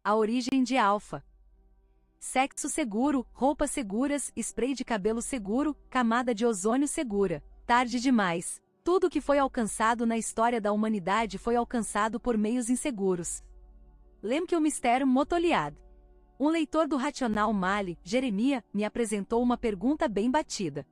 A origem de alfa. Sexo seguro, roupas seguras, spray de cabelo seguro, camada de ozônio segura. Tarde demais. Tudo que foi alcançado na história da humanidade foi alcançado por meios inseguros. Lembro que o mistério motoliado. Um leitor do Racional Mali, Jeremias, me apresentou uma pergunta bem batida.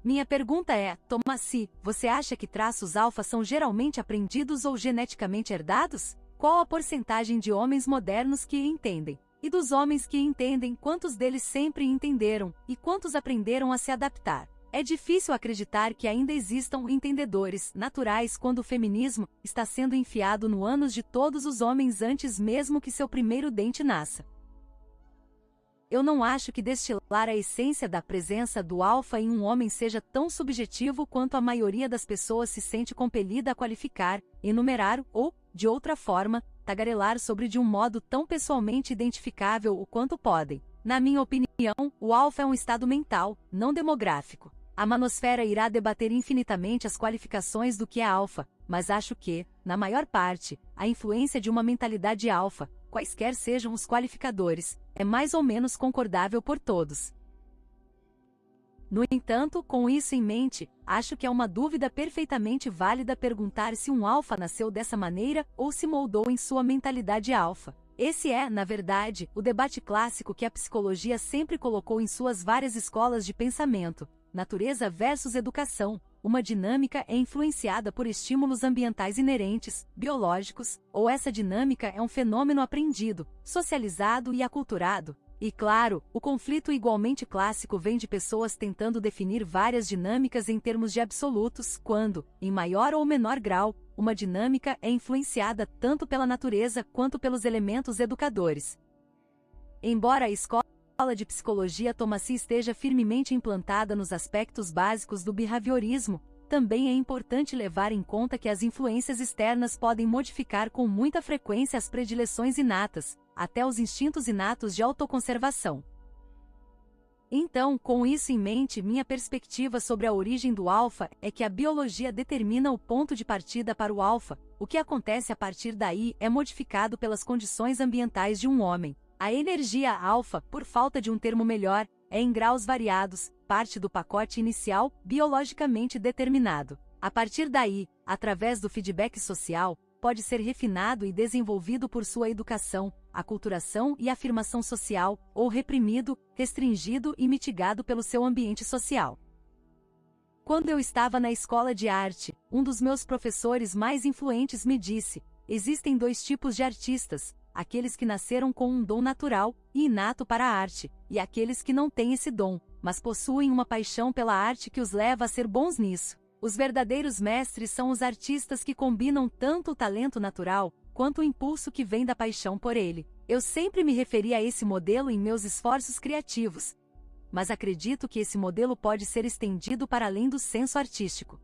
Minha pergunta é, Tomassi, você acha que traços alfa são geralmente aprendidos ou geneticamente herdados? Qual a porcentagem de homens modernos que entendem? E dos homens que entendem, quantos deles sempre entenderam, e quantos aprenderam a se adaptar? É difícil acreditar que ainda existam entendedores naturais quando o feminismo está sendo enfiado no ânus de todos os homens antes mesmo que seu primeiro dente nasça. Eu não acho que destilar a essência da presença do alfa em um homem seja tão subjetivo quanto a maioria das pessoas se sente compelida a qualificar, enumerar ou, de outra forma, tagarelar sobre de um modo tão pessoalmente identificável o quanto podem. Na minha opinião, o alfa é um estado mental, não demográfico. A manosfera irá debater infinitamente as qualificações do que é alfa, mas acho que, na maior parte, a influência de uma mentalidade alfa, quaisquer sejam os qualificadores, é mais ou menos concordável por todos. No entanto, com isso em mente, acho que é uma dúvida perfeitamente válida perguntar se um alfa nasceu dessa maneira ou se moldou em sua mentalidade alfa. Esse é, na verdade, o debate clássico que a psicologia sempre colocou em suas várias escolas de pensamento: natureza versus educação. Uma dinâmica é influenciada por estímulos ambientais inerentes, biológicos, ou essa dinâmica é um fenômeno aprendido, socializado e aculturado. E claro, o conflito igualmente clássico vem de pessoas tentando definir várias dinâmicas em termos de absolutos, quando, em maior ou menor grau, uma dinâmica é influenciada tanto pela natureza quanto pelos elementos educadores. Embora a escola de psicologia Tomassi esteja firmemente implantada nos aspectos básicos do behaviorismo, também é importante levar em conta que as influências externas podem modificar com muita frequência as predileções inatas, até os instintos inatos de autoconservação. Então, com isso em mente, minha perspectiva sobre a origem do alfa é que a biologia determina o ponto de partida para o alfa. O que acontece a partir daí é modificado pelas condições ambientais de um homem. A energia alfa, por falta de um termo melhor, é em graus variados, parte do pacote inicial, biologicamente determinado. A partir daí, através do feedback social, pode ser refinado e desenvolvido por sua educação, aculturação e afirmação social, ou reprimido, restringido e mitigado pelo seu ambiente social. Quando eu estava na escola de arte, um dos meus professores mais influentes me disse: existem dois tipos de artistas, aqueles que nasceram com um dom natural e inato para a arte, e aqueles que não têm esse dom, mas possuem uma paixão pela arte que os leva a ser bons nisso. Os verdadeiros mestres são os artistas que combinam tanto o talento natural, quanto o impulso que vem da paixão por ele. Eu sempre me referi a esse modelo em meus esforços criativos, mas acredito que esse modelo pode ser estendido para além do senso artístico.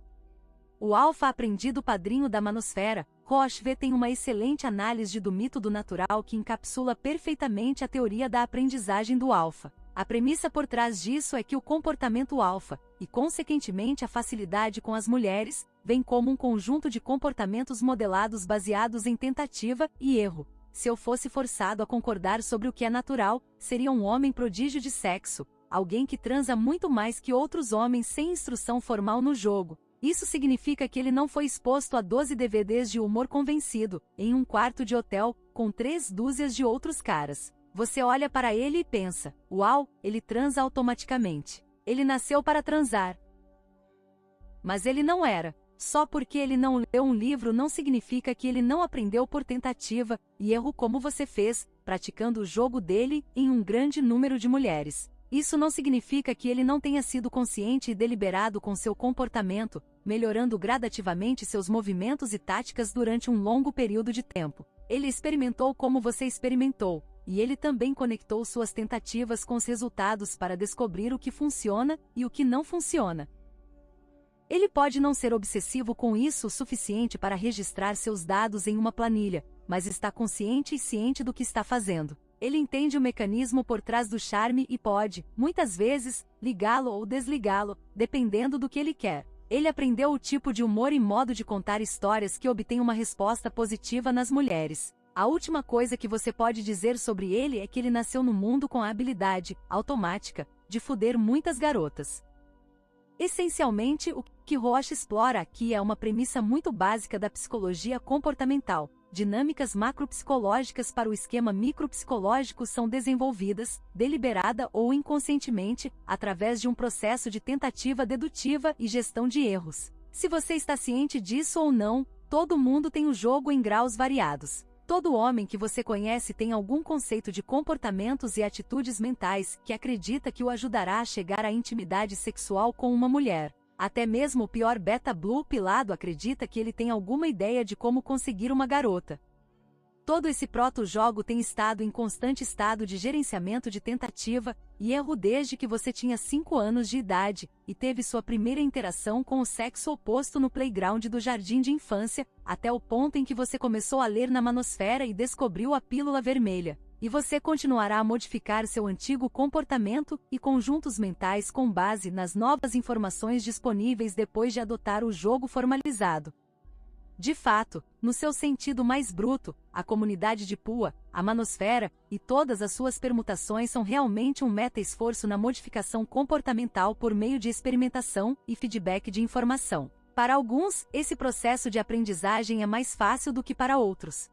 O alfa aprendido padrinho da manosfera, Rochvet, tem uma excelente análise do mito do natural que encapsula perfeitamente a teoria da aprendizagem do alfa. A premissa por trás disso é que o comportamento alfa, e consequentemente a facilidade com as mulheres, vem como um conjunto de comportamentos modelados baseados em tentativa e erro. Se eu fosse forçado a concordar sobre o que é natural, seria um homem prodígio de sexo, alguém que transa muito mais que outros homens sem instrução formal no jogo. Isso significa que ele não foi exposto a 12 DVDs de humor convencido, em um quarto de hotel, com 3 dúzias de outros caras. Você olha para ele e pensa: uau, ele transa automaticamente. Ele nasceu para transar. Mas ele não era. Só porque ele não leu um livro não significa que ele não aprendeu por tentativa e erro como você fez, praticando o jogo dele em um grande número de mulheres. Isso não significa que ele não tenha sido consciente e deliberado com seu comportamento, melhorando gradativamente seus movimentos e táticas durante um longo período de tempo. Ele experimentou como você experimentou, e ele também conectou suas tentativas com os resultados para descobrir o que funciona e o que não funciona. Ele pode não ser obsessivo com isso o suficiente para registrar seus dados em uma planilha, mas está consciente e ciente do que está fazendo. Ele entende o mecanismo por trás do charme e pode, muitas vezes, ligá-lo ou desligá-lo, dependendo do que ele quer. Ele aprendeu o tipo de humor e modo de contar histórias que obtém uma resposta positiva nas mulheres. A última coisa que você pode dizer sobre ele é que ele nasceu no mundo com a habilidade, automática, de foder muitas garotas. Essencialmente, o que Roach explora aqui é uma premissa muito básica da psicologia comportamental. Dinâmicas macropsicológicas para o esquema micropsicológico são desenvolvidas, deliberada ou inconscientemente, através de um processo de tentativa dedutiva e gestão de erros. Se você está ciente disso ou não, todo mundo tem o jogo em graus variados. Todo homem que você conhece tem algum conceito de comportamentos e atitudes mentais que acredita que o ajudará a chegar à intimidade sexual com uma mulher. Até mesmo o pior beta-blue pilado acredita que ele tem alguma ideia de como conseguir uma garota. Todo esse proto-jogo tem estado em constante estado de gerenciamento de tentativa e erro desde que você tinha 5 anos de idade e teve sua primeira interação com o sexo oposto no playground do jardim de infância, até o ponto em que você começou a ler na manosfera e descobriu a pílula vermelha. E você continuará a modificar seu antigo comportamento e conjuntos mentais com base nas novas informações disponíveis depois de adotar o jogo formalizado. De fato, no seu sentido mais bruto, a comunidade de Pua, a manosfera, e todas as suas permutações são realmente um meta-esforço na modificação comportamental por meio de experimentação e feedback de informação. Para alguns, esse processo de aprendizagem é mais fácil do que para outros.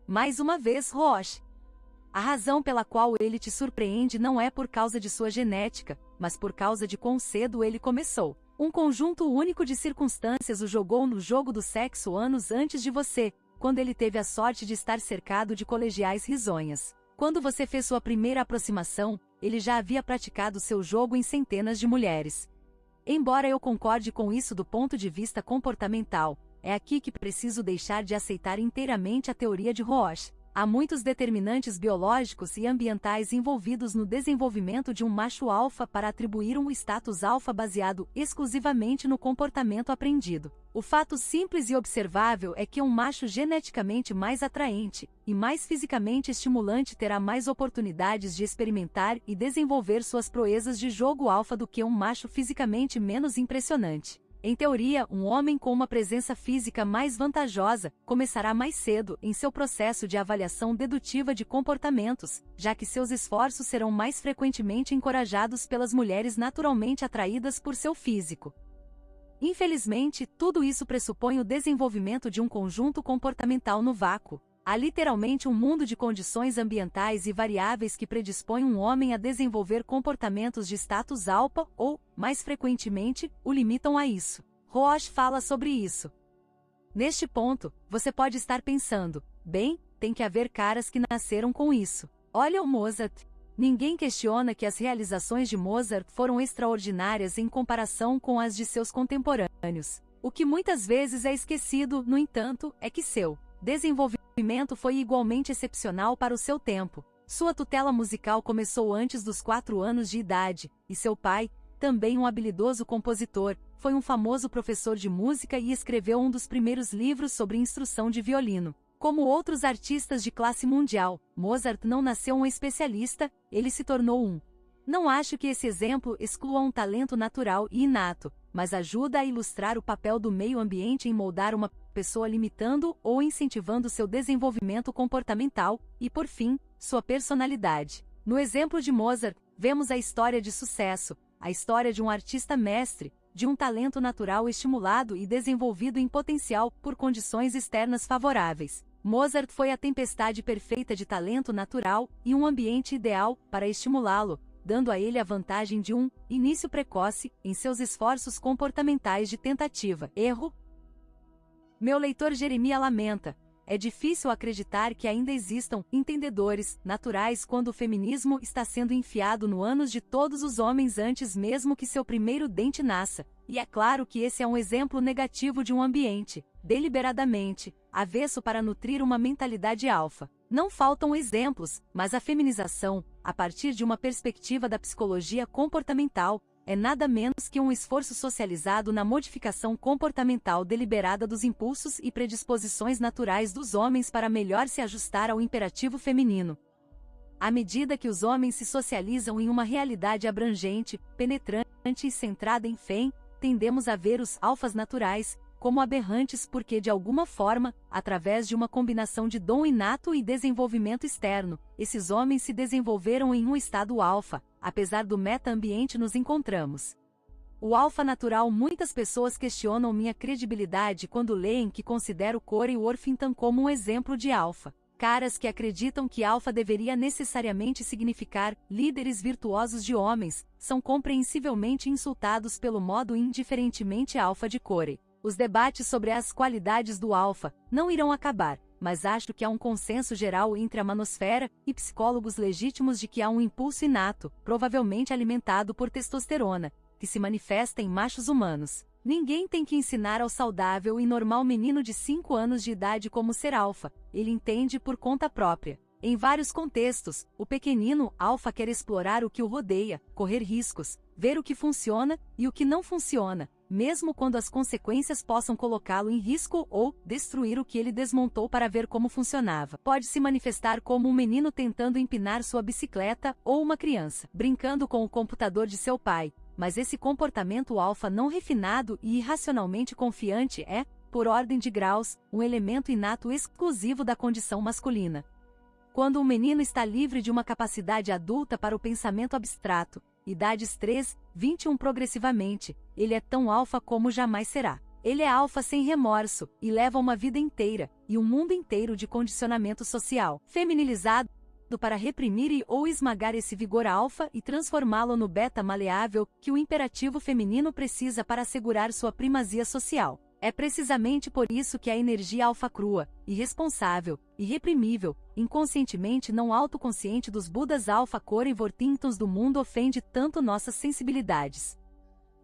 Mais uma vez, Roach. A razão pela qual ele te surpreende não é por causa de sua genética, mas por causa de quão cedo ele começou. Um conjunto único de circunstâncias o jogou no jogo do sexo anos antes de você, quando ele teve a sorte de estar cercado de colegiais risonhas. Quando você fez sua primeira aproximação, ele já havia praticado seu jogo em centenas de mulheres. Embora eu concorde com isso do ponto de vista comportamental, é aqui que preciso deixar de aceitar inteiramente a teoria de Roach. Há muitos determinantes biológicos e ambientais envolvidos no desenvolvimento de um macho alfa para atribuir um status alfa baseado exclusivamente no comportamento aprendido. O fato simples e observável é que um macho geneticamente mais atraente e mais fisicamente estimulante terá mais oportunidades de experimentar e desenvolver suas proezas de jogo alfa do que um macho fisicamente menos impressionante. Em teoria, um homem com uma presença física mais vantajosa começará mais cedo em seu processo de avaliação dedutiva de comportamentos, já que seus esforços serão mais frequentemente encorajados pelas mulheres naturalmente atraídas por seu físico. Infelizmente, tudo isso pressupõe o desenvolvimento de um conjunto comportamental no vácuo. Há literalmente um mundo de condições ambientais e variáveis que predispõem um homem a desenvolver comportamentos de status alfa ou, mais frequentemente, o limitam a isso. Roach fala sobre isso. Neste ponto, você pode estar pensando, bem, tem que haver caras que nasceram com isso. Olha o Mozart. Ninguém questiona que as realizações de Mozart foram extraordinárias em comparação com as de seus contemporâneos. O que muitas vezes é esquecido, no entanto, é que seu desenvolvimento foi igualmente excepcional para o seu tempo. Sua tutela musical começou antes dos 4 anos de idade, e seu pai, também um habilidoso compositor, foi um famoso professor de música e escreveu um dos primeiros livros sobre instrução de violino. Como outros artistas de classe mundial, Mozart não nasceu um especialista, ele se tornou um. Não acho que esse exemplo exclua um talento natural e inato, mas ajuda a ilustrar o papel do meio ambiente em moldar uma pessoa limitando ou incentivando seu desenvolvimento comportamental e, por fim, sua personalidade. No exemplo de Mozart, vemos a história de sucesso, a história de um artista mestre, de um talento natural estimulado e desenvolvido em potencial por condições externas favoráveis. Mozart foi a tempestade perfeita de talento natural e um ambiente ideal para estimulá-lo, dando a ele a vantagem de um início precoce em seus esforços comportamentais de tentativa-erro. Meu leitor Jeremias lamenta. É difícil acreditar que ainda existam entendedores naturais quando o feminismo está sendo enfiado no ânus de todos os homens antes mesmo que seu primeiro dente nasça. E é claro que esse é um exemplo negativo de um ambiente, deliberadamente, avesso para nutrir uma mentalidade alfa. Não faltam exemplos, mas a feminização, a partir de uma perspectiva da psicologia comportamental, é nada menos que um esforço socializado na modificação comportamental deliberada dos impulsos e predisposições naturais dos homens para melhor se ajustar ao imperativo feminino. À medida que os homens se socializam em uma realidade abrangente, penetrante e centrada em fém, tendemos a ver os alfas naturais, como aberrantes porque de alguma forma, através de uma combinação de dom inato e desenvolvimento externo, esses homens se desenvolveram em um estado alfa, apesar do meta-ambiente nos encontramos. O alfa natural. Muitas pessoas questionam minha credibilidade quando leem que considero Corey Worthington como um exemplo de alfa. Caras que acreditam que alfa deveria necessariamente significar líderes virtuosos de homens, são compreensivelmente insultados pelo modo indiferentemente alfa de Corey. Os debates sobre as qualidades do alfa não irão acabar, mas acho que há um consenso geral entre a manosfera e psicólogos legítimos de que há um impulso inato, provavelmente alimentado por testosterona, que se manifesta em machos humanos. Ninguém tem que ensinar ao saudável e normal menino de 5 anos de idade como ser alfa, ele entende por conta própria. Em vários contextos, o pequenino alfa quer explorar o que o rodeia, correr riscos, ver o que funciona e o que não funciona, mesmo quando as consequências possam colocá-lo em risco ou destruir o que ele desmontou para ver como funcionava. Pode se manifestar como um menino tentando empinar sua bicicleta ou uma criança brincando com o computador de seu pai. Mas esse comportamento alfa não refinado e irracionalmente confiante é, por ordem de graus, um elemento inato exclusivo da condição masculina. Quando um menino está livre de uma capacidade adulta para o pensamento abstrato, idades 3, 21 progressivamente, ele é tão alfa como jamais será. Ele é alfa sem remorso, e leva uma vida inteira, e um mundo inteiro de condicionamento social, feminilizado, para reprimir e ou esmagar esse vigor alfa e transformá-lo no beta maleável que o imperativo feminino precisa para assegurar sua primazia social. É precisamente por isso que a energia alfa crua, irresponsável, irreprimível, inconscientemente não autoconsciente dos Budas alfa Corey Worthingtons do mundo ofende tanto nossas sensibilidades.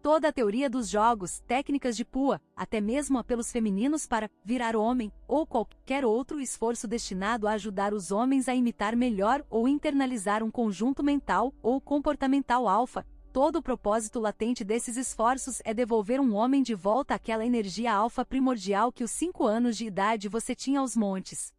Toda a teoria dos jogos, técnicas de Pua, até mesmo apelos femininos para virar homem, ou qualquer outro esforço destinado a ajudar os homens a imitar melhor ou internalizar um conjunto mental ou comportamental alfa, todo o propósito latente desses esforços é devolver um homem de volta àquela energia alfa primordial que os 5 anos de idade você tinha aos montes.